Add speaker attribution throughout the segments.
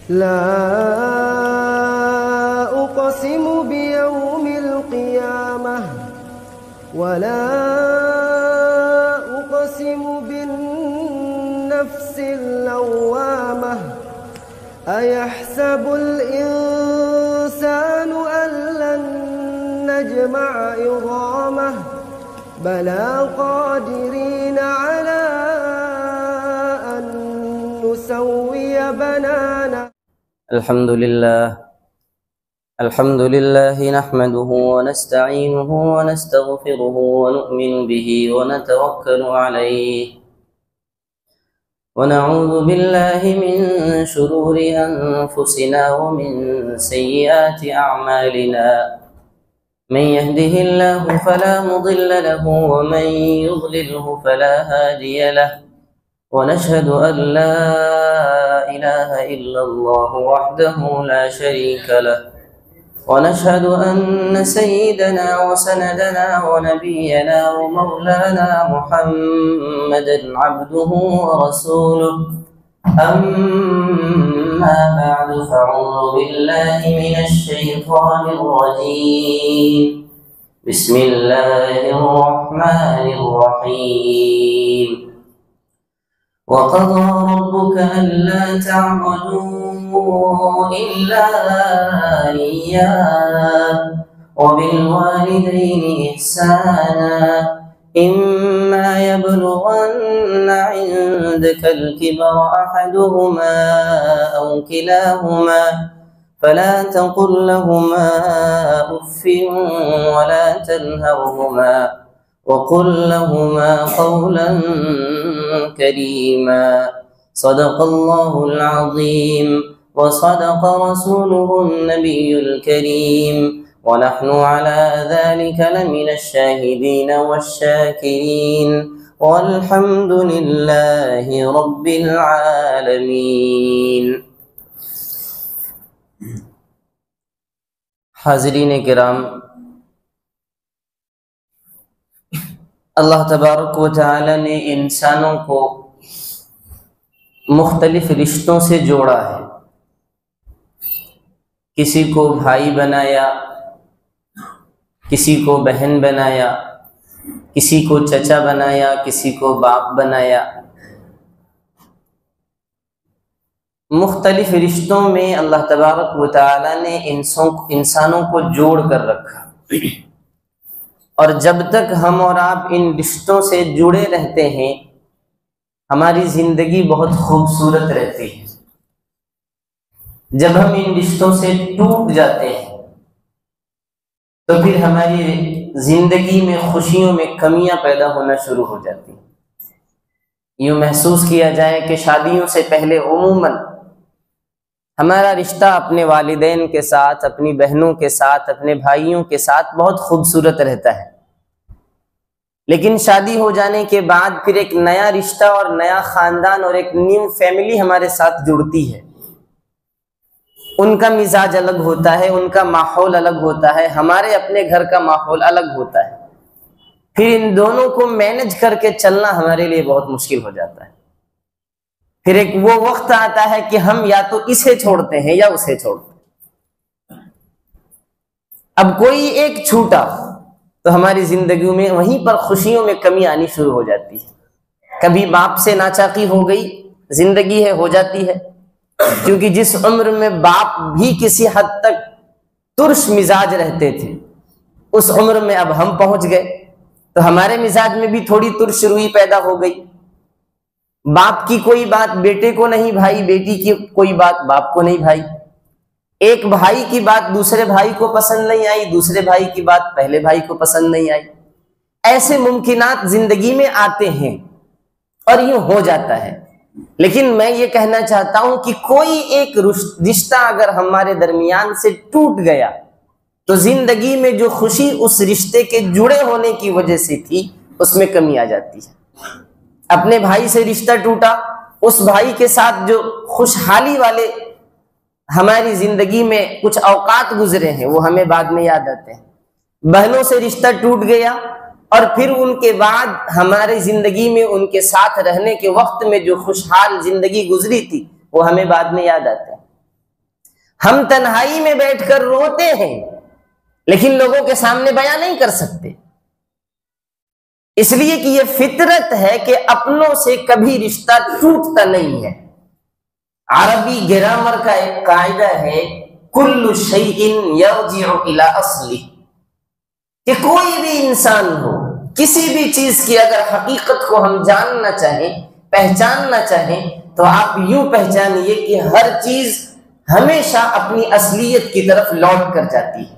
Speaker 1: لا أقسم بيوم القيامة ولا أقسم بالنفس اللوامة أيحسب الإنسان أن لن نجمع عظامه بلى قادرين على أن نسوي بنانه.
Speaker 2: الحمد لله نحمده ونستعينه ونستغفره ونؤمن به ونتوكل عليه ونعوذ بالله من شرور أنفسنا ومن سيئات أعمالنا من يهده الله فلا مضل له ومن يضلله فلا هادي له ونشهد أن لا إله إلا الله وحده لا شريك له ونشهد أن سيدنا وسندنا ونبينا ومولانا محمدا عبده ورسوله أما بعد فأعوذ بالله من الشيطان الرجيم بسم الله الرحمن الرحيم وقضى ربك ألا تعبدوا إلا إياه وبالوالدين إحسانا إما يبلغن عندك الكبر أحدهما أو كلاهما فلا تقل لهما أف ولا تنهرهما وقل لهما قولا كريما صدق الله العظيم وصدق رسوله النبي الكريم ونحن على ذلك لمن الشاهدين والشاكرين والحمد لله رب العالمين. حاضرین کرام، اللہ تبارک و تعالی نے انسانوں کو مختلف رشتوں سے جوڑا ہے. کسی کو بھائی بنایا، کسی کو بہن بنایا، کسی کو چچا بنایا، کسی کو باپ بنایا. مختلف رشتوں میں اللہ تبارک و تعالی نے انسانوں کو جوڑ کر رکھا، اور جب تک ہم اور آپ ان رشتوں سے جڑے رہتے ہیں ہماری زندگی بہت خوبصورت رہتی ہے. جب ہم ان رشتوں سے ٹوٹ جاتے ہیں تو پھر ہماری زندگی میں خوشیوں میں کمیاں پیدا ہونا شروع ہو جاتی ہیں. یوں محسوس کیا جائے کہ شادیوں سے پہلے عموماً ہمارا رشتہ اپنے والدین کے ساتھ، اپنی بہنوں کے ساتھ، اپنے بھائیوں کے ساتھ بہت خوبصورت رہتا ہے، لیکن شادی ہو جانے کے بعد پھر ایک نیا رشتہ اور نیا خاندان اور ایک نیو فیملی ہمارے ساتھ جڑتی ہے. ان کا مزاج الگ ہوتا ہے، ان کا ماحول الگ ہوتا ہے، ہمارے اپنے گھر کا ماحول الگ ہوتا ہے. پھر ان دونوں کو مینج کر کے چلنا ہمارے لیے بہت مشکل ہو جاتا ہے. پھر ایک وہ وقت آتا ہے کہ ہم یا تو اسے چھوڑتے ہیں یا اسے چھوڑتے ہیں. اب کوئی ایک چھوٹا تو ہماری زندگیوں میں وہیں پر خوشیوں میں کمی آنی شروع ہو جاتی ہے. کبھی باپ سے ناچاقی ہو گئی، زندگی ہے ہو جاتی ہے، کیونکہ جس عمر میں باپ بھی کسی حد تک ترش مزاج رہتے تھے اس عمر میں اب ہم پہنچ گئے تو ہمارے مزاج میں بھی تھوڑی ترش روئی پیدا ہو گئی. باپ کی کوئی بات بیٹے کو نہیں بھائی، بیٹی کی کوئی بات باپ کو نہیں بھائی. ایک بھائی کی بات دوسرے بھائی کو پسند نہیں آئی، دوسرے بھائی کی بات پہلے بھائی کو پسند نہیں آئی. ایسے ممکنات زندگی میں آتے ہیں اور یوں ہو جاتا ہے. لیکن میں یہ کہنا چاہتا ہوں کہ کوئی ایک رشتہ اگر ہمارے درمیان سے ٹوٹ گیا تو زندگی میں جو خوشی اس رشتے کے جڑے ہونے کی وجہ سے تھی اس میں کمی آ جاتی ہے. اپنے بھائی سے رشتہ ٹوٹا، اس بھائی کے ساتھ جو خوشحالی والے ہماری زندگی میں کچھ اوقات گزرے ہیں وہ ہمیں بعد میں یاد آتے ہیں. بہنوں سے رشتہ ٹوٹ گیا اور پھر ان کے بعد ہماری زندگی میں ان کے ساتھ رہنے کے وقت میں جو خوشحال زندگی گزری تھی وہ ہمیں بعد میں یاد آتے ہیں. ہم تنہائی میں بیٹھ کر روتے ہیں لیکن لوگوں کے سامنے بیان نہیں کر سکتے، اس لیے کہ یہ فطرت ہے کہ اپنوں سے کبھی رشتہ ٹوٹتا نہیں ہے۔ عربی گرامر کا ایک قاعدہ ہے، کل شیء یرجع الی اصلہ، کہ کوئی بھی انسان ہو، کسی بھی چیز کی اگر حقیقت کو ہم جاننا چاہیں، پہچاننا چاہیں، تو آپ یوں پہچانیے کہ ہر چیز ہمیشہ اپنی اصلیت کی طرف لوٹ کر جاتی ہے۔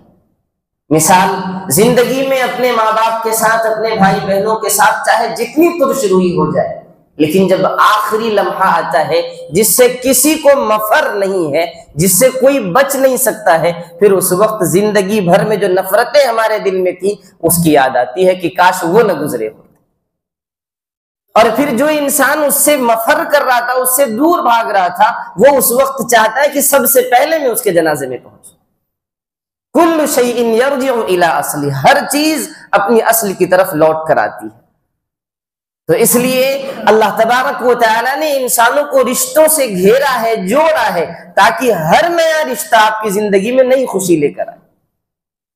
Speaker 2: مثال، زندگی میں اپنے ماں باپ کے ساتھ، اپنے بھائی بہنوں کے ساتھ چاہے جتنی پرسروئی ہو جائے، لیکن جب آخری لمحہ آتا ہے جس سے کسی کو مفر نہیں ہے، جس سے کوئی بچ نہیں سکتا ہے، پھر اس وقت زندگی بھر میں جو نفرتیں ہمارے دل میں تھی اس کی یاد آتی ہے کہ کاش وہ نہ گزرے ہو۔ اور پھر جو انسان اس سے مفر کر رہا تھا، اس سے دور بھاگ رہا تھا، وہ اس وقت چاہتا ہے کہ سب سے پہلے میں اس کے جنازے میں پہنچوں۔ کل شیء یرجع الی اصلہ، ہر چیز اپنی اصل کی طرف لوٹ کر آتی ہے۔ تو اس لیے اللہ تبارک و تعالیٰ نے انسانوں کو رشتوں سے گھیرا ہے، جوڑا ہے، تاکہ ہر نیا رشتہ آپ کی زندگی میں نئی خوشی لے کر آئے۔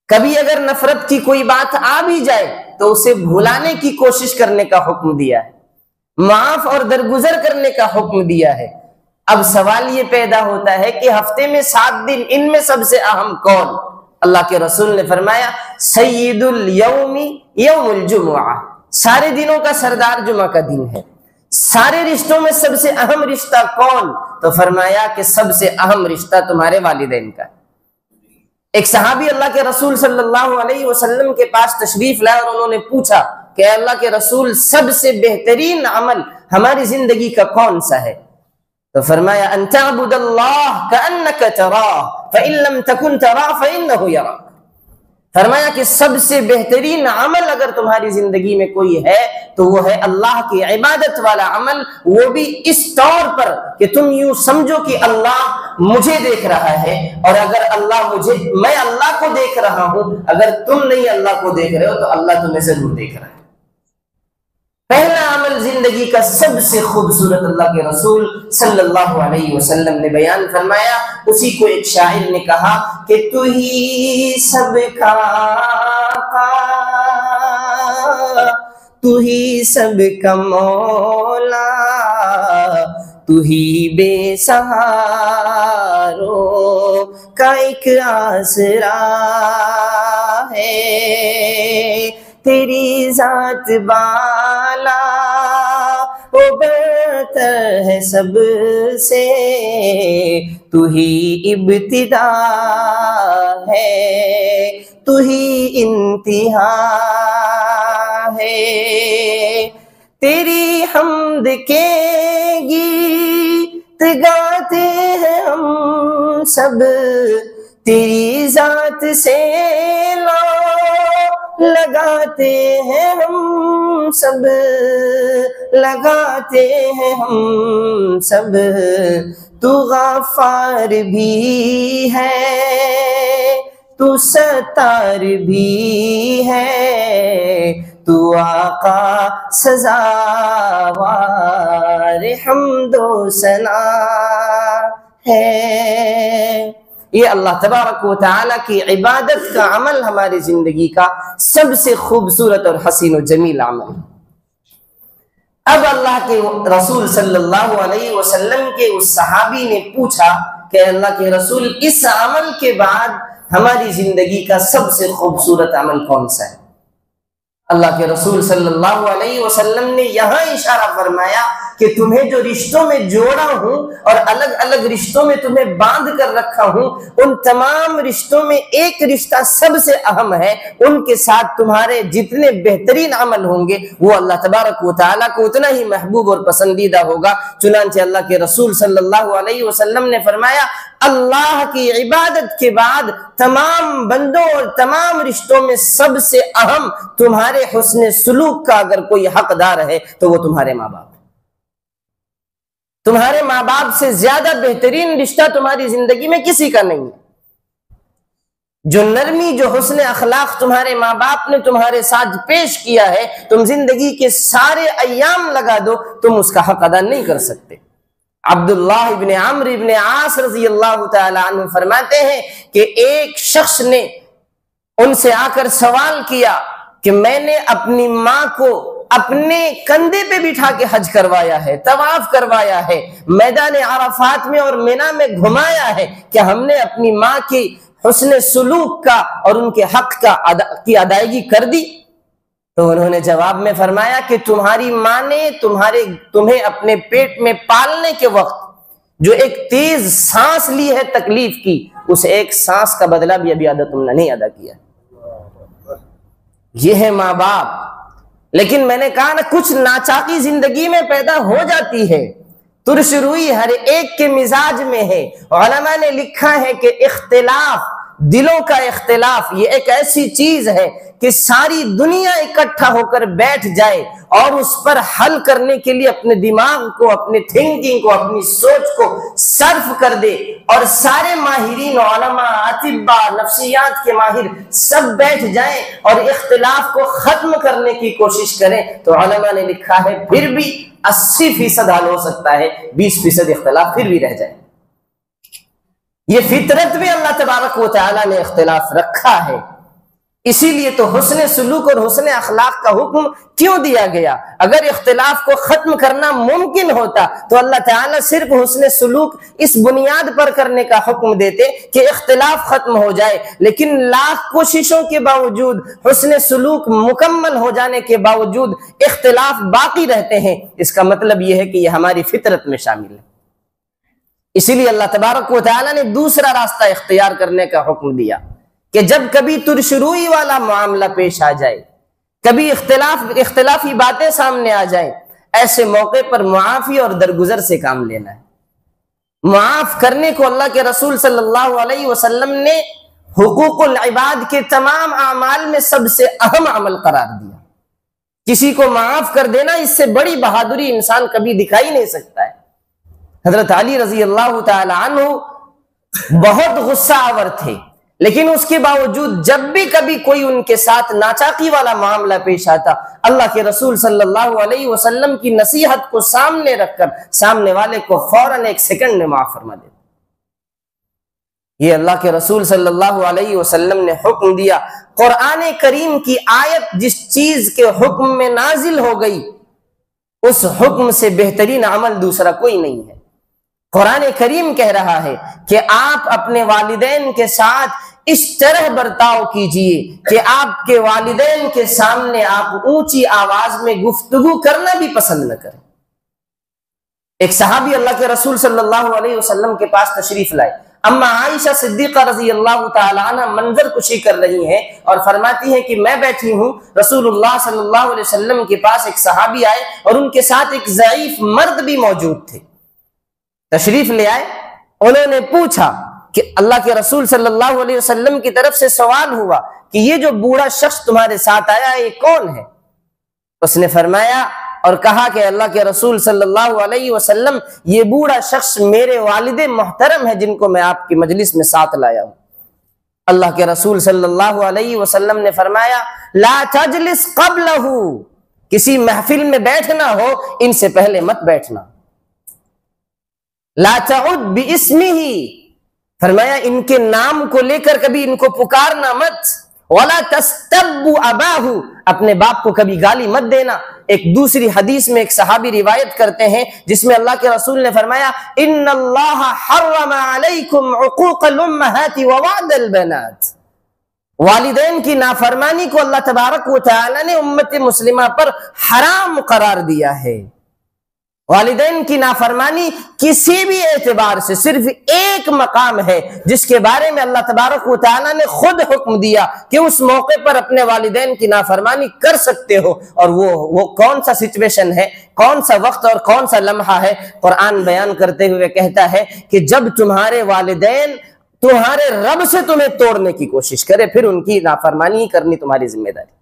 Speaker 2: کبھی اگر نفرت کی کوئی بات آ بھی جائے تو اسے بھلانے کی کوشش کرنے کا حکم دیا ہے، معاف اور درگزر کرنے کا حکم دیا ہے۔ اب سوال یہ پیدا ہوتا ہے کہ ہفتے میں 7 دن، ان میں سب سے اہم کون؟ اللہ کے رسول نے فرمایا سید الیوم یوم الجمعہ، سارے دنوں کا سردار جمعہ کا دن ہے۔ سارے رشتوں میں سب سے اہم رشتہ کون؟ تو فرمایا کہ سب سے اہم رشتہ تمہارے والدین کا۔ ایک صحابی اللہ کے رسول صلی اللہ علیہ وسلم کے پاس تشریف لائے اور انہوں نے پوچھا کہ اللہ کے رسول، سب سے بہترین عمل ہماری زندگی کا کون سا ہے؟ تو فرمایا ان تعبد اللہ کأنک تراہ فإن لم تکن تراہ فإنہ یراک۔ فرمایا کہ سب سے بہترین عمل اگر تمہاری زندگی میں کوئی ہے تو وہ ہے اللہ کی عبادت والا عمل، وہ بھی اس طور پر کہ تم یوں سمجھو کہ اللہ مجھے دیکھ رہا ہے، اور اگر میں اللہ کو دیکھ رہا ہوں، اگر تم نہیں اللہ کو دیکھ رہے ہو تو اللہ تمہیں ضرور دیکھ رہا ہے۔ پہلا عمل زندگی کا سب سے خوبصورت اللہ کے رسول صلی اللہ علیہ وسلم نے بیان فرمایا۔ اسی کو ایک شاعر نے کہا کہ تو ہی سب کا آقا، تو ہی سب کا مولا، تو ہی بے سہاروں کا ایک آسرا ہے، تیری ذات بالا وہ برتر ہے سب سے، تو ہی ابتدا ہے، تو ہی انتہا ہے، تیری حمد کے گیت گاتے ہیں ہم سب، تیری ذات سے لگاتے ہیں ہم سب، لگاتے ہیں ہم سب، تو غفار بھی ہے، تو ستار بھی ہے، تو آقا سزاوار حمد و ثنا ہے۔ یہ اللہ تبارک و تعالیٰ کی عبادت کا عمل ہماری زندگی کا سب سے خوبصورت اور حسین و جمیل عمل۔ اب اللہ کے رسول صلی اللہ علیہ وسلم کے اس صحابی نے پوچھا کہ اللہ کے رسول، اس عمل کے بعد ہماری زندگی کا سب سے خوبصورت عمل کون سا ہے؟ اللہ کے رسول صلی اللہ علیہ وسلم نے یہاں اشارہ فرمایا کہ تمہیں جو رشتوں میں جوڑا ہوں اور الگ الگ رشتوں میں تمہیں باندھ کر رکھا ہوں، ان تمام رشتوں میں ایک رشتہ سب سے اہم ہے، ان کے ساتھ تمہارے جتنے بہترین عمل ہوں گے وہ اللہ تبارک و تعالیٰ کو اتنا ہی محبوب اور پسندیدہ ہوگا۔ چنانچہ اللہ کے رسول صلی اللہ علیہ وسلم نے فرمایا اللہ کی عبادت کے بعد تمام بندوں اور تمام رشتوں میں سب سے اہم تمہارے حسن سلوک کا اگر کوئی حقدار ہے تو وہ تمہارے ماں باپ۔ تمہارے ماں باپ سے زیادہ بہترین رشتہ تمہاری زندگی میں کسی کا نہیں ہے۔ جو نرمی، جو حسن اخلاق تمہارے ماں باپ نے تمہارے ساتھ پیش کیا ہے، تم زندگی کے سارے ایام لگا دو، تم اس کا حق ادا نہیں کر سکتے۔ عبداللہ ابن عمرو ابن عاص رضی اللہ تعالی عنہ فرماتے ہیں کہ ایک شخص نے ان سے آ کر سوال کیا کہ میں نے اپنی ماں کو اپنے کندھے پہ بٹھا کے حج کروایا ہے، طواف کروایا ہے، میدان عرفات میں اور مینا میں گھمایا ہے، کیا ہم نے اپنی ماں کی حسن سلوک کا اور ان کے حق کی ادائیگی کر دی؟ تو انہوں نے جواب میں فرمایا کہ تمہاری ماں نے تمہیں اپنے پیٹ میں پالنے کے وقت جو ایک تیز سانس لی ہے تکلیف کی، اس ایک سانس کا بدلہ بھی ابھی تم نے نہیں ادا کیا۔ یہ ہے ماں باپ۔ لیکن میں نے کہا نا، کچھ ناچاقی زندگی میں پیدا ہو جاتی ہے، ترش روئی ہر ایک کے مزاج میں ہے۔ علماء نے لکھا ہے کہ اختلاف، دلوں کا اختلاف، یہ ایک ایسی چیز ہے کہ ساری دنیا اکٹھا ہو کر بیٹھ جائے اور اس پر حل کرنے کے لیے اپنے دماغ کو، اپنے تھنکنگ کو، اپنی سوچ کو صرف کر دے، اور سارے ماہرین، علماء، اطباء، نفسیات کے ماہر سب بیٹھ جائیں اور اختلاف کو ختم کرنے کی کوشش کریں، تو علماء نے لکھا ہے پھر بھی 80% حل ہو سکتا ہے، 20% اختلاف پھر بھی رہ جائے۔ یہ فطرت میں اللہ تبارک و تعالی نے اختلاف رکھا ہے، اسی لیے تو حسن سلوک اور حسن اخلاق کا حکم کیوں دیا گیا؟ اگر اختلاف کو ختم کرنا ممکن ہوتا تو اللہ تعالیٰ صرف حسن سلوک اس بنیاد پر کرنے کا حکم دیتے کہ اختلاف ختم ہو جائے، لیکن لاکھ کوششوں کے باوجود، حسن سلوک مکمل ہو جانے کے باوجود اختلاف باقی رہتے ہیں۔ اس کا مطلب یہ ہے کہ یہ ہماری فطرت میں شامل ہے۔ اسی لیے اللہ تبارک و تعالیٰ نے دوسرا راستہ اختیار کرنے کا حکم دیا کہ جب کبھی ترشروئی والا معاملہ پیش آ جائے، کبھی اختلافی باتیں سامنے آ جائیں، ایسے موقع پر معافی اور درگزر سے کام لینا ہے۔ معاف کرنے کو اللہ کے رسول صلی اللہ علیہ وسلم نے حقوق العباد کے تمام اعمال میں سب سے اہم عمل قرار دیا۔ کسی کو معاف کر دینا، اس سے بڑی بہادری انسان کبھی دکھائی نہیں سکتا ہے۔ حضرت علی رضی اللہ تعالی عنہ بہت غصہ آور تھے، لیکن اس کے باوجود جب بھی کبھی کوئی ان کے ساتھ ناچاقی والا معاملہ پیش آتا، اللہ کے رسول صلی اللہ علیہ وسلم کی نصیحت کو سامنے رکھ کر سامنے والے کو فوراً 1 سیکنڈ میں معاف فرما دیتے۔ یہ اللہ کے رسول صلی اللہ علیہ وسلم نے حکم دیا۔ قرآن کریم کی آیت جس چیز کے حکم میں نازل ہو گئی، اس حکم سے بہترین عمل دوسرا کوئی نہیں ہے۔ قرآن کریم کہہ رہا ہے کہ آپ اپنے والدین کے ساتھ اس طرح برتاؤ کیجئے کہ آپ کے والدین کے سامنے آپ اونچی آواز میں گفتگو کرنا بھی پسند نہ کریں۔ ایک صحابی اللہ کے رسول صلی اللہ علیہ وسلم کے پاس تشریف لائے۔ اما عائشہ صدیقہ رضی اللہ تعالی عنہ منظر کشی کر رہی ہیں اور فرماتی ہیں کہ میں بیٹھی ہوں، رسول اللہ صلی اللہ علیہ وسلم کے پاس ایک صحابی آئے اور ان کے ساتھ ایک ضعیف مرد بھی موجود تھے۔ تشریف لے آئے، انہوں نے پوچھا کہ اللہ کے رسول صلی اللہ علیہ وسلم کی طرف سے سوال ہوا کہ یہ جو بوڑھا شخص تمہارے ساتھ آیا ہے یہ کون ہے؟ اس نے فرمایا اور کہا کہ اللہ کے رسول صلی اللہ علیہ وسلم، یہ بوڑھا شخص میرے والد محترم ہے جن کو میں آپ کی مجلس میں ساتھ لایا ہوں۔ اللہ کے رسول صلی اللہ علیہ وسلم نے فرمایا لا تجلس قبلہ، کسی محفل میں بیٹھنا ہو ان سے پہلے مت بیٹھنا۔ لا تعد باسمہ، فرمایا ان کے نام کو لے کر کبھی ان کو پکارنا مت۔ ولا تستب اباہ، اپنے باپ کو کبھی گالی مت دینا۔ ایک دوسری حدیث میں ایک صحابی روایت کرتے ہیں جس میں اللہ کے رسول نے فرمایا ان اللہ حرم علیکم عقوق الامہات ووعد البنات، والدین کی نافرمانی کو اللہ تبارک و تعالی نے امت مسلمہ پر حرام قرار دیا ہے۔ والدین کی نافرمانی کسی بھی اعتبار سے صرف ایک مقام ہے جس کے بارے میں اللہ تبارک و تعالیٰ نے خود حکم دیا کہ اس موقع پر اپنے والدین کی نافرمانی کر سکتے ہو، اور وہ کون سا سچویشن ہے، کون سا وقت اور کون سا لمحہ ہے؟ قرآن بیان کرتے ہوئے کہتا ہے کہ جب تمہارے والدین تمہارے رب سے تمہیں توڑنے کی کوشش کرے، پھر ان کی نافرمانی کرنی تمہاری ذمہ داری۔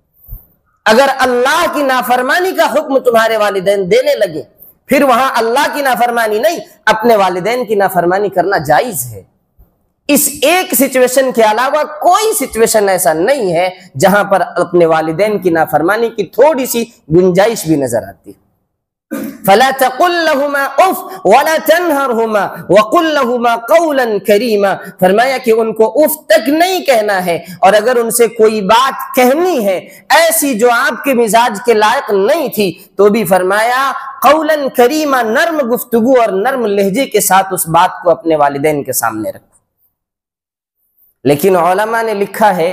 Speaker 2: اگر اللہ کی نافرمانی کا حکم تمہارے والدین دینے لگے، پھر وہاں اللہ کی نافرمانی نہیں، اپنے والدین کی نافرمانی کرنا جائز ہے۔ اس ایک سچویشن کے علاوہ کوئی سچویشن ایسا نہیں ہے جہاں پر اپنے والدین کی نافرمانی کی تھوڑی سی گنجائش بھی نظر آتی ہے۔ فلا تقل لهما اف ولا تنهرهما وقل لهما قولا کریما، فرمایا کہ ان کو اف تک نہیں کہنا ہے، اور اگر ان سے کوئی بات کہنی ہے ایسی جو آپ کے مزاج کے لائق نہیں تھی تو بھی فرمایا قولا کریما، نرم گفتگو اور نرم لہجے کے ساتھ اس بات کو اپنے والدین کے سامنے رکھو۔ لیکن علماء نے لکھا ہے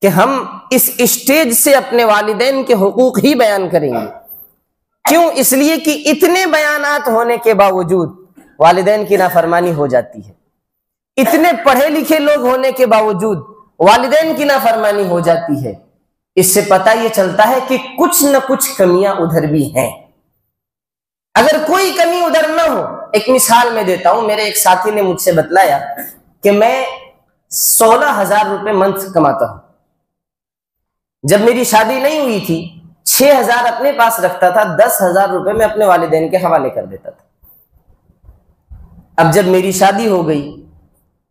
Speaker 2: کہ ہم اس اسٹیج سے اپنے والدین کے حقوق ہی بیان کریں گے۔ کیوں؟ اس لیے کہ اتنے بیانات ہونے کے باوجود والدین کی نافرمانی ہو جاتی ہے، اتنے پڑھے لکھے لوگ ہونے کے باوجود والدین کی نافرمانی ہو جاتی ہے۔ اس سے پتہ یہ چلتا ہے کہ کچھ نہ کچھ کمیاں ادھر بھی ہیں۔ اگر کوئی کمی ادھر نہ ہو، ایک مثال میں دیتا ہوں، میرے ایک ساتھی نے مجھ سے بتلایا کہ میں 16,000 روپے منتھ کماتا ہوں۔ جب میری شادی نہیں ہوئی تھی 6,000 اپنے پاس رکھتا تھا، 10,000 روپے میں اپنے والدین کے حوالے کر دیتا تھا۔ اب جب میری شادی ہو گئی،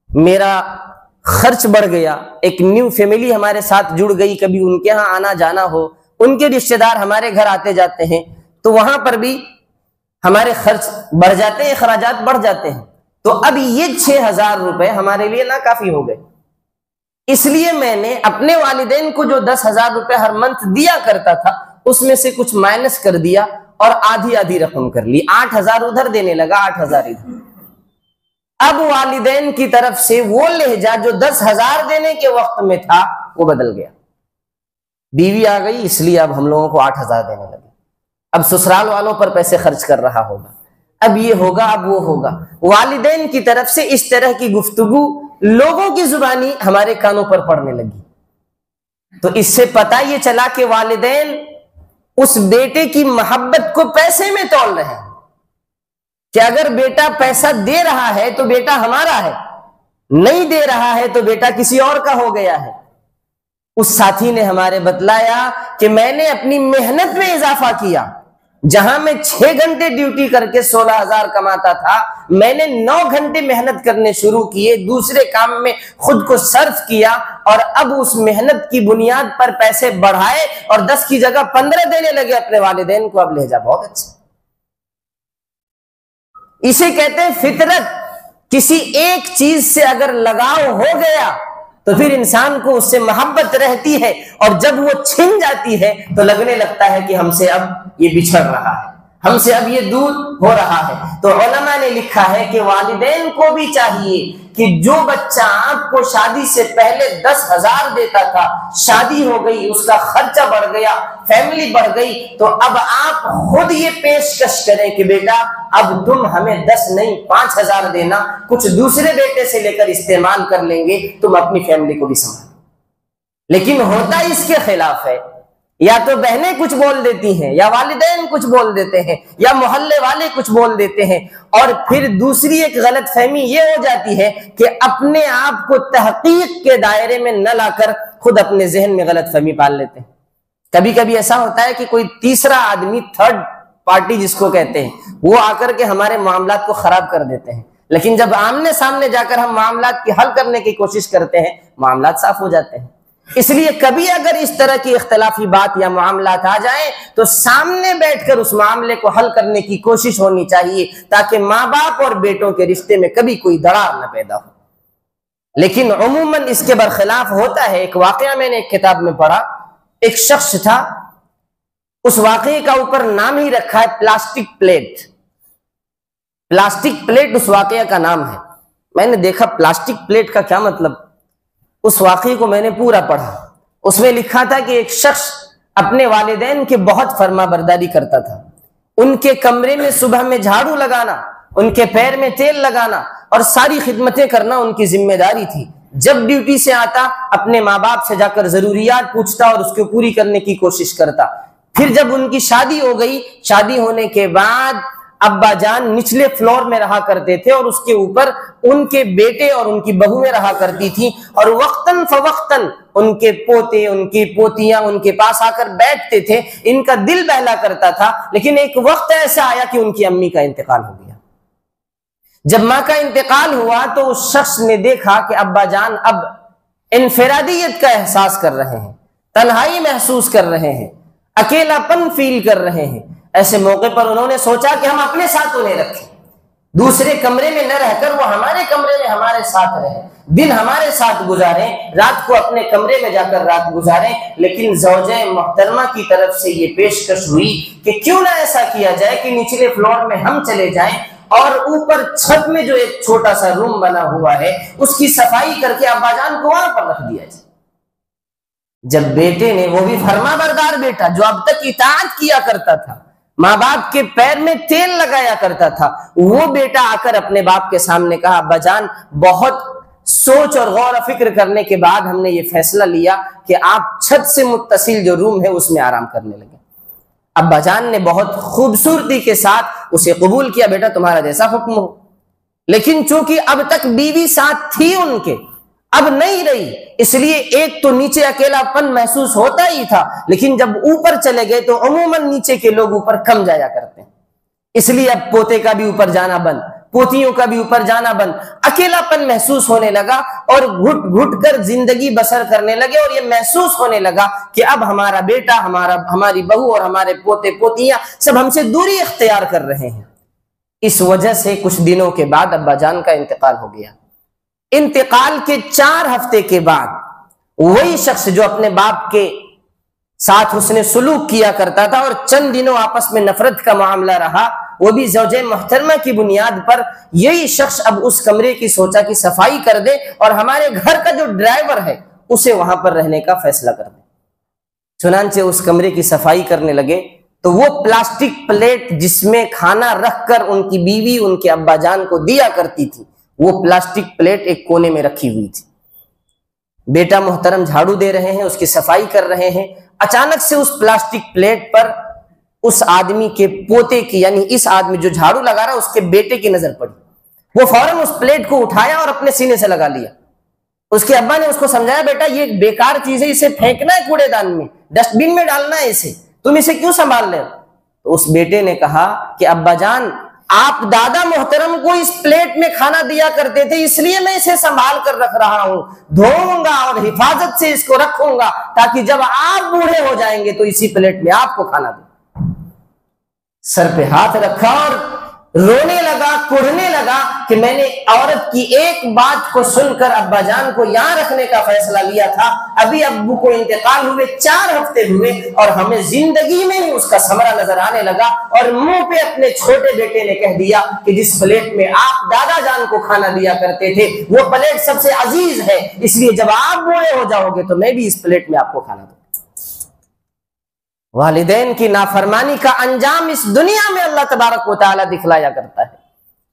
Speaker 2: میرا خرچ بڑھ گیا، ایک نیو فیملی ہمارے ساتھ جڑ گئی، کبھی ان کے ہاں آنا جانا ہو، ان کے رشتہ دار ہمارے گھر آتے جاتے ہیں، تو وہاں پر بھی ہمارے خرچ بڑھ جاتے ہیں، اخراجات بڑھ جاتے ہیں۔ تو اب یہ 6,000 روپے ہمارے لیے ناکافی ہو گئے۔ اس لیے میں نے اپنے والدین کو جو 10,000 روپے ہر منتھ دیا کرتا تھا اس میں سے کچھ مائنس کر دیا اور آدھی آدھی رقم کر لی، 8,000 ادھر دینے لگا، 8,000 ادھر۔ اب والدین کی طرف سے وہ لہجہ جو 10,000 دینے کے وقت میں تھا وہ بدل گیا۔ بیوی آ گئی، اس لیے اب ہم لوگوں کو 8,000 دینے لگے، اب سسرال والوں پر پیسے خرچ کر رہا ہوگا، اب یہ ہوگا، اب وہ ہوگا۔ والدین کی طرف سے اس طرح کی گفتگو لوگوں کی زبانی ہمارے کانوں پر پڑنے لگی۔ تو اس سے پتہ یہ چلا کہ والدین اس بیٹے کی محبت کو پیسے میں تول رہے ہیں، کہ اگر بیٹا پیسہ دے رہا ہے تو بیٹا ہمارا ہے، نہیں دے رہا ہے تو بیٹا کسی اور کا ہو گیا ہے۔ اس ساتھی نے ہمارے بتلایا کہ میں نے اپنی محنت میں اضافہ کیا، جہاں میں 6 گھنٹے ڈیوٹی کر کے 16,000 کماتا تھا، میں نے 9 گھنٹے محنت کرنے شروع کیے، دوسرے کام میں خود کو صرف کیا، اور اب اس محنت کی بنیاد پر پیسے بڑھائے اور 10 کی جگہ 15 دینے لگے اپنے والدین کو۔ اب لہجہ بہت اچھا۔ اسے کہتے ہیں فطرت۔ کسی ایک چیز سے اگر لگاؤ ہو گیا تو پھر انسان کو اس سے محبت رہتی ہے، اور جب وہ چھن جاتی ہے تو لگنے لگتا ہے کہ ہم سے اب یہ بچھڑ رہا ہے، ہم سے اب یہ دور ہو رہا ہے۔ تو علماء نے لکھا ہے کہ والدین کو بھی چاہیے کہ جو بچہ آپ کو شادی سے پہلے 10,000 دیتا تھا، شادی ہو گئی، اس کا خرچہ بڑھ گیا، فیملی بڑھ گئی، تو اب آپ خود یہ پیشکش کریں کہ بیٹا اب تم ہمیں 10 نہیں 5,000 دینا، کچھ دوسرے بیٹے سے لے کر استعمال کر لیں گے، تم اپنی فیملی کو بھی سنبھالو۔ لیکن ہوتا اس کے خلاف ہے، یا تو بہنیں کچھ بول دیتی ہیں، یا والدین کچھ بول دیتے ہیں، یا محلے والے کچھ بول دیتے ہیں، اور پھر دوسری ایک غلط فہمی یہ ہو جاتی ہے کہ اپنے آپ کو تحقیق کے دائرے میں نہ لا کر خود اپنے ذہن میں غلط فہمی پال لیتے ہیں۔ کبھی کبھی ایسا ہوتا ہے کہ کوئی تیسرا آدمی، تھرڈ پارٹی جس کو کہتے ہیں، وہ آ کر کے ہمارے معاملات کو خراب کر دیتے ہیں، لیکن جب آمنے سامنے جا کر ہم معاملات کی حل کرنے کی کوشش کرتے ہیں، معاملات صاف ہو جاتے ہیں۔ اس لیے کبھی اگر اس طرح کی اختلافی بات یا معاملات آ جائیں تو سامنے بیٹھ کر اس معاملے کو حل کرنے کی کوشش ہونی چاہیے، تاکہ ماں باپ اور بیٹوں کے رشتے میں کبھی کوئی دراڑ نہ پیدا ہو۔ لیکن عموماً اس کے برخلاف ہوتا ہے۔ ایک واقعہ میں نے ایک کتاب میں پڑھا، ایک شخص تھا، اس واقعے کا اوپر نام ہی رکھا ہے پلاسٹک پلیٹ۔ پلاسٹک پلیٹ اس واقعہ کا نام ہے۔ میں نے دیکھا پلاسٹک پلیٹ کا کیا مطلب، اس واقعے کو میں نے پورا پڑھا۔ اس میں لکھا تھا کہ ایک شخص اپنے والدین کے بہت فرما برداری کرتا تھا، ان کے کمرے میں صبح میں جھاڑو لگانا، ان کے پیر میں تیل لگانا اور ساری خدمتیں کرنا ان کی ذمہ داری تھی۔ جب ڈیوٹی سے آتا اپنے ماں باپ سے جا کر ضروریات پوچھتا اور اس کو پوری کرنے کی کوشش کرتا۔ پھر جب ان کی شادی ہو گئی، شادی ہونے کے بعد ابا جان نچلے فلور میں رہا کرتے تھے، اور اس کے اوپر ان کے بیٹے اور ان کی بہویں رہا کرتی تھی، اور وقتاً فوقتاً ان کے پوتے، ان کی پوتیاں ان کے پاس آ کر بیٹھتے تھے، ان کا دل بہلا کرتا تھا۔ لیکن ایک وقت ایسا آیا کہ ان کی امی کا انتقال ہو گیا۔ جب ماں کا انتقال ہوا تو اس شخص نے دیکھا کہ ابا جان اب انفرادیت کا احساس کر رہے ہیں، تنہائی محسوس کر رہے ہیں، اکیلا پن فیل کر رہے ہیں۔ ایسے موقع پر انہوں نے سوچا کہ ہم اپنے ساتھ انہیں رکھیں، دوسرے کمرے میں نہ رہ کر وہ ہمارے کمرے میں ہمارے ساتھ رہیں، دن ہمارے ساتھ گزاریں، رات کو اپنے کمرے میں جا کر رات گزاریں۔ لیکن زوجہ محترمہ کی طرف سے یہ پیشکش ہوئی کہ کیوں نہ ایسا کیا جائے کہ نچلے فلور میں ہم چلے جائیں اور اوپر چھت میں جو ایک چھوٹا سا روم بنا ہوا ہے اس کی صفائی کر کے ابا جان کو وہاں پر رکھ دیا جائے۔ جب بیٹے نے، وہ بھی فرما بردار بیٹا جو اب تک اطاعت کیا کرتا تھا، ماں باپ کے پیر میں تیل لگایا کرتا تھا، وہ بیٹا آ کر اپنے باپ کے سامنے کہا ابا جان بہت سوچ اور غور و فکر کرنے کے بعد ہم نے یہ فیصلہ لیا کہ آپ چھت سے متصل جو روم ہے اس میں آرام کرنے لگے۔ ابا جان نے بہت خوبصورتی کے ساتھ اسے قبول کیا، بیٹا تمہارا جیسا حکم ہو۔ لیکن چونکہ اب تک بیوی ساتھ تھی ان کے، اب نہیں رہی، اس لیے ایک تو نیچے اکیلا پن محسوس ہوتا ہی تھا، لیکن جب اوپر چلے گئے تو عموماً نیچے کے لوگ اوپر کم جایا کرتے ہیں، اس لیے اب پوتے کا بھی اوپر جانا بند، پوتیوں کا بھی اوپر جانا بند، اکیلا پن محسوس ہونے لگا اور گھٹ گھٹ کر زندگی بسر کرنے لگے، اور یہ محسوس ہونے لگا کہ اب ہمارا بیٹا، ہماری بہو اور ہمارے پوتے پوتیاں سب ہم سے دوری اختیار کر رہے ہیں۔ اس وجہ سے کچھ دنوں کے بعد ابا جان کا انتقال ہو گیا۔ انتقال کے 4 ہفتے کے بعد وہی شخص جو اپنے باپ کے ساتھ حسن سلوک کیا کرتا تھا اور چند دنوں آپس میں نفرت کا معاملہ رہا، وہ بھی زوجہ محترمہ کی بنیاد پر یہی شخص اب اس کمرے کی سوچا کہ صفائی کر دے اور ہمارے گھر کا جو ڈرائیور ہے اسے وہاں پر رہنے کا فیصلہ کر دے۔ چنانچہ اس کمرے کی صفائی کرنے لگے تو وہ پلاسٹک پلیٹ جس میں کھانا رکھ کر ان کی بیوی ان کے ابا جان کو دیا کرتی تھی، وہ پلاسٹک پلیٹ ایک کونے میں رکھی ہوئی تھی۔ بیٹا محترم جھاڑو دے رہے ہیں، اس کی صفائی کر رہے ہیں، اچانک سے اس پلاسٹک پلیٹ پر اس آدمی کے پوتے کی، یعنی اس آدمی جو جھاڑو لگا رہا اس کے بیٹے کی نظر پڑی۔ وہ فوراً اس پلیٹ کو اٹھایا اور اپنے سینے سے لگا لیا۔ اس کے ابا نے اس کو سمجھایا بیٹا یہ ایک بیکار چیز ہے، اسے پھینکنا ہے کوڑے دان میں، ڈسٹ بن میں ڈالنا ہے اسے، تم اسے کیوں سنبھال رہے ہو؟ تو اس بیٹے نے کہا کہ ابا جان آپ دادا محترم کو اس پلیٹ میں کھانا دیا کرتے تھے، اس لیے میں اسے سنبھال کر رکھ رہا ہوں، دھوؤں گا اور حفاظت سے اس کو رکھوں گا تاکہ جب آپ بوڑھے ہو جائیں گے تو اسی پلیٹ میں آپ کو کھانا دوں۔ سر پہ ہاتھ رکھا اور رونے لگا، کڑھنے لگا کہ میں نے عورت کی ایک بات کو سن کر ابا جان کو یہاں رکھنے کا فیصلہ لیا تھا، ابھی ابو کو انتقال ہوئے 4 ہفتے ہوئے اور ہمیں زندگی میں ہی اس کا ثمرہ نظر آنے لگا، اور منہ پہ اپنے چھوٹے بیٹے نے کہہ دیا کہ جس پلیٹ میں آپ دادا جان کو کھانا دیا کرتے تھے وہ پلیٹ سب سے عزیز ہے، اس لیے جب آپ بوڑھے ہو جاؤ گے تو میں بھی اس پلیٹ میں آپ کو کھانا دوں۔ والدین کی نافرمانی کا انجام اس دنیا میں اللہ تبارک و تعالی دکھلایا کرتا ہے۔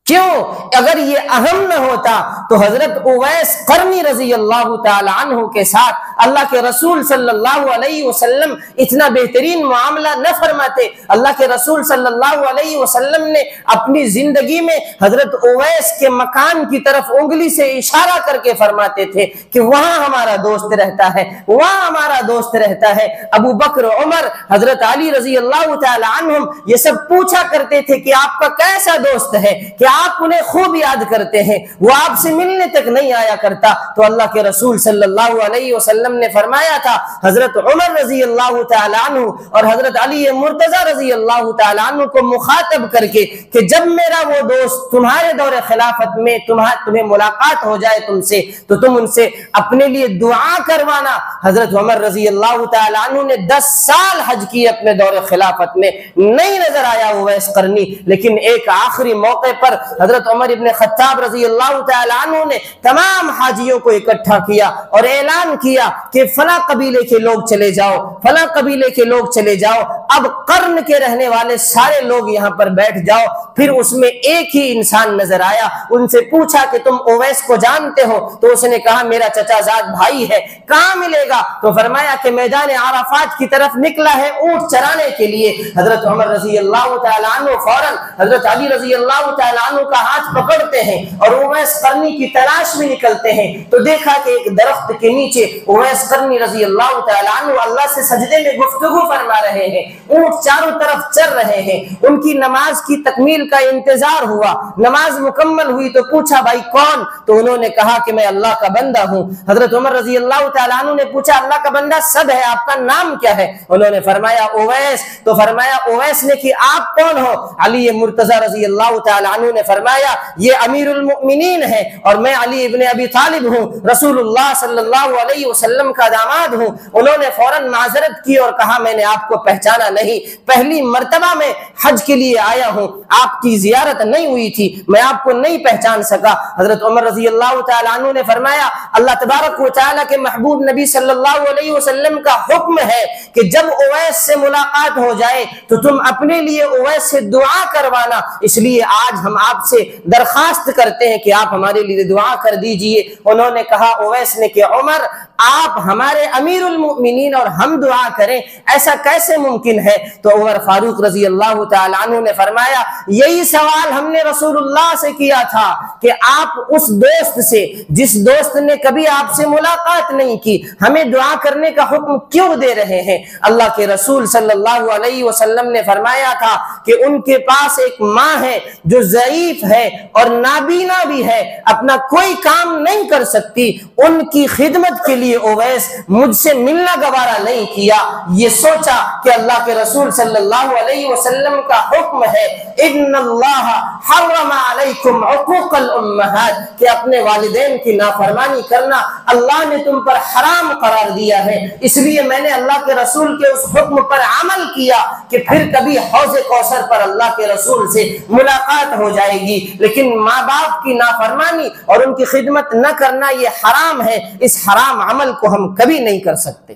Speaker 2: کیوں؟ اگر یہ اہم نہ ہوتا تو حضرت اویس قرنی رضی اللہ تعالی عنہ کے ساتھ اللہ کے رسول صلی اللہ علیہ وسلم اتنا بہترین معاملہ نہ فرماتے۔ اللہ کے رسول صلی اللہ علیہ وسلم نے اپنی زندگی میں حضرت اویس کے مکان کی طرف انگلی سے اشارہ کر کے فرماتے تھے کہ وہاں ہمارا دوست رہتا ہے، وہاں ہمارا دوست رہتا ہے۔ ابو بکر، عمر، حضرت علی رضی اللہ تعالی عنہم یہ سب پوچھا کرتے تھے کہ آپ کا کیسا دوست ہے کہ آپ انہیں خوب یاد کرتے ہیں، وہ آپ سے ملنے تک نہیں آیا کرتا۔ تو اللہ کے رسول صلی اللہ علیہ وسلم نے فرمایا تھا حضرت عمر رضی اللہ تعالی عنہ اور حضرت علی مرتضی رضی اللہ تعالی عنہ کو مخاطب کر کے کہ جب میرا وہ دوست تمہارے دور خلافت میں تمہیں ملاقات ہو جائے تم سے تو تم ان سے اپنے لیے دعا کروانا۔ حضرت عمر رضی اللہ تعالی عنہ نے 10 سال حج کیے اپنے دور خلافت میں، نہیں نظر آیا اویس قرنی، لیکن ایک آخری موقع پر حضرت عمر ابن خطاب رضی اللہ تعالی عنہ نے تمام حاجیوں کو اکٹھا کیا اور اعلان کیا کہ فلاں قبیلے کے لوگ چلے جاؤ، فلاں قبیلے کے لوگ چلے جاؤ، اب قرن کے رہنے والے سارے لوگ یہاں پر بیٹھ جاؤ۔ پھر اس میں ایک ہی انسان نظر آیا، ان سے پوچھا کہ تم اویس کو جانتے ہو؟ تو اس نے کہا میرا چچا زاد بھائی ہے، کہاں ملے گا؟ تو فرمایا کہ میدان عرفات کی طرف نکلا ہے اونٹ چرانے کے لیے۔ حضرت عمر رضی اللہ تعالی عنہ فوراً حضرت علی رضی اللہ تعالی عنہ کا ہاتھ پکڑتے ہیں اور اویس قرنی کی تلاش میں نکلتے ہیں تو دیکھا کہ ایک درخت کے نیچے اویس قرنی رضی اللہ تعالیٰ عنہ اللہ سے سجدے میں گفتگو فرما رہے ہیں، اونٹ چاروں طرف چر رہے ہیں، ان کی نماز کی تکمیل کا انتظار ہوا، نماز مکمل ہوئی تو پوچھا بھائی کون؟ تو انہوں نے کہا کہ میں اللہ کا بندہ ہوں۔ حضرت عمر رضی اللہ تعالیٰ عنہ نے پوچھا اللہ کا بندہ سب ہے، آپ کا نام کیا ہے؟ انہوں نے فرمایا اویس۔ تو فرمایا اویس نے کہ آپ کون ہو؟ علی مرتضی رضی اللہ تعالیٰ عنہ نے فرمایا یہ امیر المؤمنین ہے اور میں علی ابن ابی طالب ہوں، رسول اللہ صلی اللہ علیہ وسلم کا داماد ہوں۔ انہوں نے فوراً معذرت کی اور کہا میں نے آپ کو پہچانا نہیں، پہلی مرتبہ میں حج کے لیے آیا ہوں، آپ کی زیارت نہیں ہوئی تھی، میں آپ کو نہیں پہچان سکا۔ حضرت عمر رضی اللہ تعالیٰ عنہ نے فرمایا اللہ تبارک و تعالیٰ کے محبوب نبی صلی اللہ علیہ وسلم کا حکم ہے کہ جب اویس سے ملاقات ہو جائے تو تم اپنے لیے اویس سے دعا کروانا، اس لیے آج ہم آپ سے درخواست کرتے ہیں کہ آپ ہمارے لیے دعا کر دیجئے۔ انہوں نے کہا اویس نے کہ عمر آپ ہمارے امیر المؤمنین اور ہم دعا کریں، ایسا کیسے ممکن ہے؟ تو عمر فاروق رضی اللہ تعالیٰ عنہ نے فرمایا یہی سوال ہم نے رسول اللہ سے کیا تھا کہ آپ اس دوست سے جس دوست نے کبھی آپ سے ملاقات نہیں کی ہمیں دعا کرنے کا حکم کیوں دے رہے ہیں؟ اللہ کے رسول صلی اللہ علیہ وسلم نے فرمایا تھا کہ ان کے پاس ایک ماں ہے جو ضعیف ہے اور نابینا بھی ہے، اپنا کوئی کام نہیں کر سکتی، ان کی خدمت کے لیے اویس مجھ سے ملنا گوارا نہیں کیا۔ یہ سوچا کہ اللہ کے رسول صلی اللہ علیہ وسلم کا حکم ہے ان اللہ حرم علیکم عقوق الامہات کہ اپنے والدین کی نافرمانی کرنا اللہ نے تم پر حرام قرار دیا ہے، اس لیے میں نے اللہ کے رسول کے اس حکم پر عمل کیا کہ پھر کبھی حوض کوثر پر اللہ کے رسول سے ملاقات ہو جائے گی، لیکن ماں باپ کی نافرمانی اور ان کی خدمت نہ کرنا یہ حرام ہے، اس حرام عمل کو ہم کبھی نہیں کر سکتے۔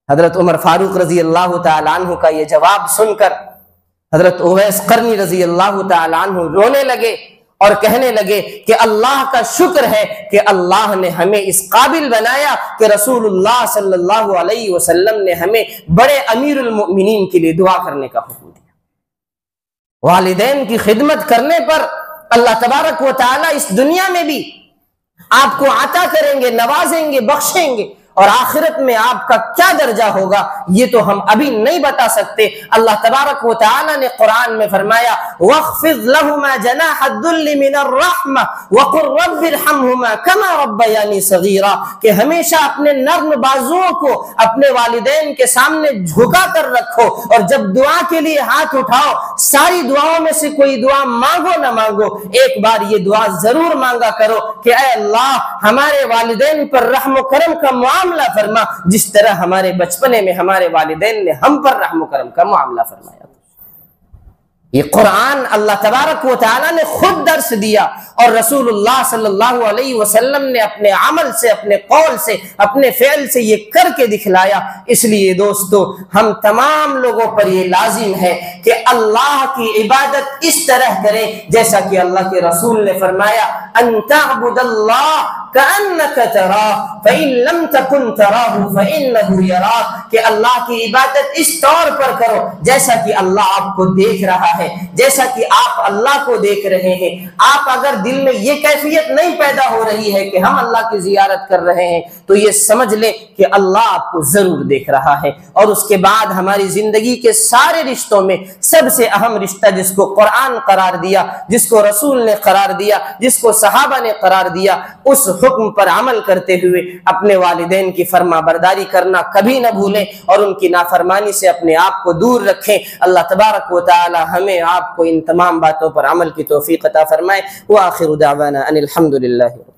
Speaker 2: حضرت عمر فاروق رضی اللہ تعالیٰ عنہ کا یہ جواب سن کر حضرت اویس قرنی رضی اللہ تعالیٰ عنہ رونے لگے اور کہنے لگے کہ اللہ کا شکر ہے کہ اللہ نے ہمیں اس قابل بنایا کہ رسول اللہ صلی اللہ علیہ وسلم نے ہمیں بڑے امیر المؤمنین کے لیے دعا کرنے کا حکم دیا۔ والدین کی خدمت کرنے پر اللہ تبارک و تعالیٰ اس دنیا میں بھی آپ کو عطا کریں گے، نوازیں گے، بخشیں گے، اور آخرت میں آپ کا کیا درجہ ہوگا یہ تو ہم ابھی نہیں بتا سکتے۔ اللہ تبارک و تعالی نے قرآن میں فرمایا وَاخْفِضْ لَهُمَا جَنَاحَ الذُّلِّ مِنَ الرَّحْمَةِ وَقُلْ رَبِّ ارْحَمْهُمَا كَمَا رَبَّيَانِي صَغِيرًا کہ ہمیشہ اپنے نرم بازوؤں کو اپنے والدین کے سامنے جھکا کر رکھو، اور جب دعا کے لیے ہاتھ اٹھاؤ ساری دعاؤں میں سے کوئی دعا مانگو نہ مانگو، ایک بار یہ دعا ضرور مانگا کرو کہ اے اللہ ہمارے والدین پر رحم و کرم کا معاملہ فرما جس طرح ہمارے بچپنے میں ہمارے والدین نے ہم پر رحم و کرم کا معاملہ فرمایا۔ یہ قرآن اللہ تبارک و تعالی نے خود درس دیا اور رسول اللہ صلی اللہ علیہ وسلم نے اپنے عمل سے، اپنے قول سے، اپنے فعل سے یہ کر کے دکھلایا۔ اس لیے دوستو ہم تمام لوگوں پر یہ لازم ہے کہ اللہ کی عبادت اس طرح کریں جیسا کہ اللہ کے رسول نے فرمایا ان تعبد اللہ کأنک تراہ فإن لم تکن تراہ فإنہ یراک کہ اللہ کی عبادت اس طور پر کرو جیسا کہ اللہ آپ کو دیکھ رہا ہے، جیسا کہ آپ اللہ کو دیکھ رہے ہیں۔ آپ اگر دل میں یہ کیفیت نہیں پیدا ہو رہی ہے کہ ہم اللہ کی زیارت کر رہے ہیں تو یہ سمجھ لیں کہ اللہ آپ کو ضرور دیکھ رہا ہے۔ اور اس کے بعد ہماری زندگی کے سارے رشتوں میں سب سے اہم رشتہ جس کو قرآن قرار دیا، جس کو رسول نے قرار دیا، جس کو صحابہ نے قرار دیا، اس حکم پر عمل کرتے ہوئے اپنے والدین کی فرما برداری کرنا کبھی نہ بھولیں اور ان کی نافرمانی سے اپنے آپ کو دور رکھیں۔ اللہ تبارک و تعالی ہمیں آپ کو ان تمام باتوں پر عمل کی توفیق عطا فرمائے۔ وآخر دعوانا ان الحمد للہ۔